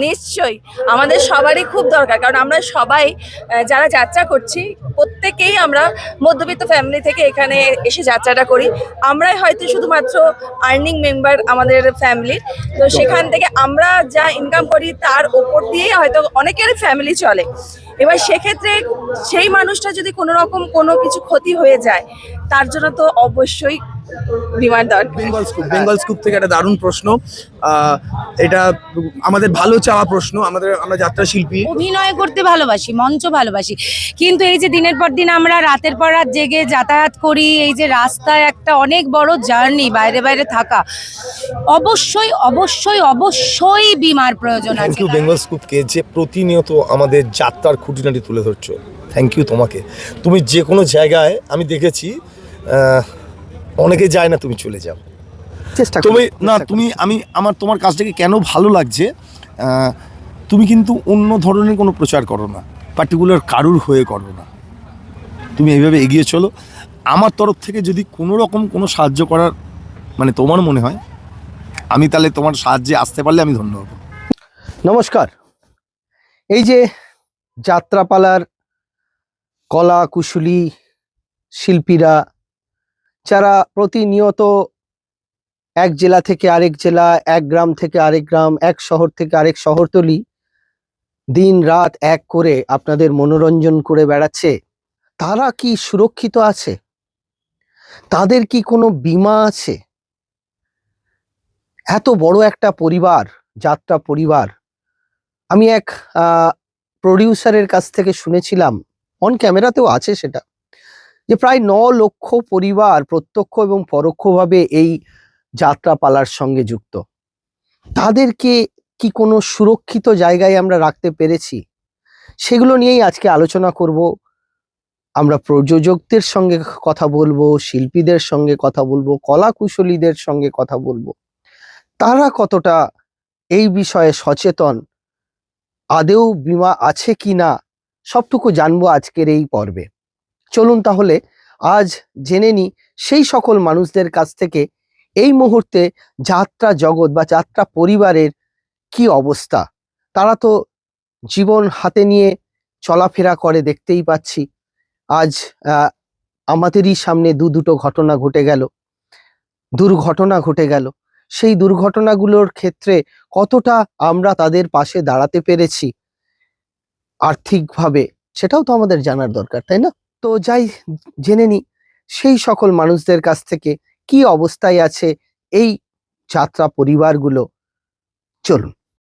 নিশ্চয়ই আমাদের সবারই খুব দরকার, কারণ আমরা সবাই যারা যাত্রা করছি প্রত্যেকেই আমরা মধ্যবিত্ত ফ্যামিলি থেকে এখানে এসে যাত্রাটা করি। আমরাই হয়তো শুধুমাত্র আর্নিং মেম্বার আমাদের ফ্যামিলির, তো সেখান থেকে আমরা যা ইনকাম করি তার ওপর দিয়েই হয়তো অনেকেরই ফ্যামিলি চলে। এবার সেক্ষেত্রে সেই মানুষটা যদি কোনো রকম কোনো কিছু ক্ষতি হয়ে যায়, তার জন্য তো অবশ্যই বিমার দরকার। বেঙ্গল স্কুপ থেকে একটা দারুণ প্রশ্ন। এটা আমাদের ভালো চাওয়া প্রশ্ন। আমরা যাত্রা শিল্পী, অভিনয় করতে ভালোবাসি, মঞ্চ ভালোবাসি, কিন্তু এই যে দিনের পর দিন আমরা রাতের পর রাত জেগে যাতায়াত করি, এই যে রাস্তায় একটা অনেক বড় জার্নি, বাইরে বাইরে থাকা, অবশ্যই অবশ্যই অবশ্যই বিমার প্রয়োজন থ্যাংক আছে। ইউ বেঙ্গল স্কুপকে, যে প্রতিনিয়ত আমাদের যাত্রার খুঁটিনাটি তুলে ধরছো। থ্যাংক ইউ তোমাকে। তুমি যে কোনো জায়গায় আমি দেখেছি অনেকে যায় না, তুমি চলে যাও। চেষ্টা তুমি না, তুমি তোমার কাজটাকে কেন ভালো লাগছে, তুমি কিন্তু অন্য ধরনের কোনো প্রচার করো না, পার্টিকুলার কারুর হয়ে করো না, তুমি এইভাবে এগিয়ে চলো। আমার তরফ থেকে যদি কোনো রকম কোনো সাহায্য করার মানে তোমার মনে হয়, আমি তাহলে তোমার সাহায্যে আসতে পারলে আমি ধন্য হব। নমস্কার। এই যে যাত্রাপালার কলা কুশলী শিল্পীরা যারা প্রতিনিয়ত এক জেলা থেকে আরেক জেলা, এক গ্রাম থেকে আরেক গ্রাম, এক শহর থেকে আরেক শহরতলি দিন রাত এক করে আপনাদের মনোরঞ্জন করে বেড়াচ্ছে, তারা কি সুরক্ষিত আছে? তাদের কি কোনো বীমা আছে? এত বড় একটা পরিবার, যাত্রা পরিবার, আমি এক প্রডিউসারের কাছ থেকে শুনেছিলাম, অন ক্যামেরাতেও আছে সেটা, যে প্রায় 9 লক্ষ পরিবার প্রত্যক্ষ এবং পরোক্ষভাবে এই যাত্রাপালার সঙ্গে যুক্ত। তাদেরকে কি কোনো সুরক্ষিত জায়গায় আমরা রাখতে পেরেছি? সেগুলো নিয়েই আজকে আলোচনা করব। আমরা প্রযোজকদের সঙ্গে কথা বলবো, শিল্পীদের সঙ্গে কথা বলবো, কলা কুশলীদের সঙ্গে কথা বলবো, তারা কতটা এই বিষয়ে সচেতন, আদেও বীমা আছে কি না, সবটুকু জানবো আজকের এই পর্বে। চলুন তাহলে আজ জেনে নিই সেই সকল মানুষদের কাছ থেকে এই মুহূর্তে যাত্রা জগৎ বা যাত্রা পরিবারের কি অবস্থা। তারা তো জীবন হাতে নিয়ে চলাফেরা করে, দেখতেই পাচ্ছি। আজ আমাদেরই সামনে দুটো ঘটনা ঘটে গেল, দুর্ঘটনা ঘটে গেল। সেই দুর্ঘটনাগুলোর ক্ষেত্রে কতটা আমরা তাদের পাশে দাঁড়াতে পেরেছি আর্থিকভাবে, সেটাও তো আমাদের জানার দরকার, তাই না? তো যাই জেনে নি সেই সকল মানুষদের কাছ থেকে কি অবস্থায় আছে এই যাত্রা পরিবারগুলো। চলুন।